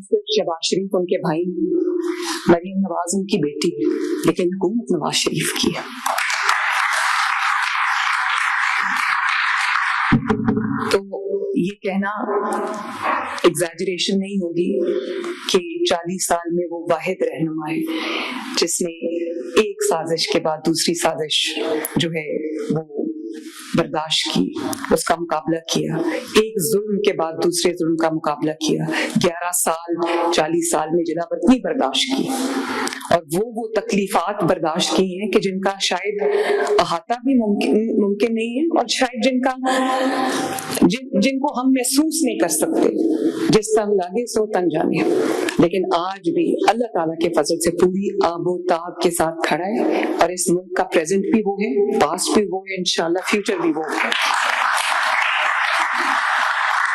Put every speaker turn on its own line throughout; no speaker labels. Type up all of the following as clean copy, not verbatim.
सिर्फ शहबाज शरीफ उनके भाई नहीं, मरीम नवाज उनकी बेटी है, लेकिन हुकूमत नवाज शरीफ की है। तो ये कहना एग्जैजरेशन नहीं होगी कि 40 साल में वो वाहिद रहनुमा है जिसने एक साजिश के बाद दूसरी साजिश जो है वो बर्दाश्त की, उसका मुकाबला किया, एक जुल्म के बाद दूसरे जुल्म का मुकाबला किया, 11 साल 40 साल में जलावतनी बर्दाश्त की, और वो तकलीफात बर्दाश्त की हैं कि जिनका शायद अहाता भी मुमकिन नहीं है, और शायद जिनको हम महसूस नहीं कर सकते, जिस तन लागे सो तन जाने। लेकिन आज भी अल्लाह ताला के फजल से पूरी आबोताब के साथ खड़ा है, और इस मुल्क का प्रेजेंट भी वो है, पास्ट भी वो है, इंशाल्लाह फ्यूचर भी वो है।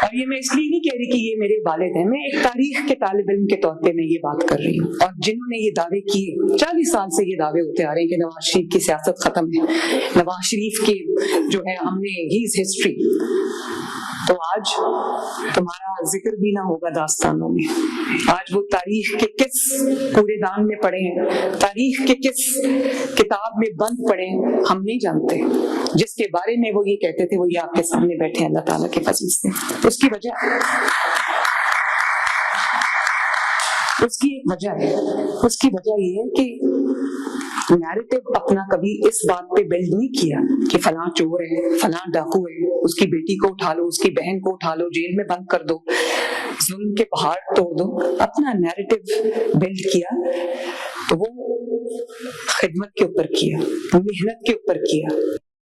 और ये मैं इसलिए नहीं कह रही कि ये मेरे वालिद हैं, मैं एक तारीख के तालिब इल्म के तौर पे मैं ये बात कर रही हूँ। और जिन्होंने ये दावे किए, 40 साल से ये दावे होते आ रहे हैं कि नवाज शरीफ की सियासत खत्म है, नवाज शरीफ की जो है हमने ही हिस्ट्री, तो आज तुम्हारा जिक्र भी ना होगा दास्तानों में। आज वो तारीख के किस कूड़ेदान में पड़े हैं, तारीख के किस किताब में बंद पड़े हैं, हम नहीं जानते। जिसके बारे में वो ये कहते थे वो ये आपके सामने बैठे हैं अल्लाह ताला के फजल से। उसकी वजह ये है कि नैरेटिव अपना कभी इस बात पे बिल्ड नहीं किया कि फलां चोर है, फलां डाकू है, उसकी बेटी को उठा लो, उसकी बहन को उठा लो, जेल में बंद कर दो, जुल्म के पहाड़ तोड़ दो। अपना नैरेटिव बिल्ड किया तो वो खिदमत के ऊपर किया, मेहनत के ऊपर किया।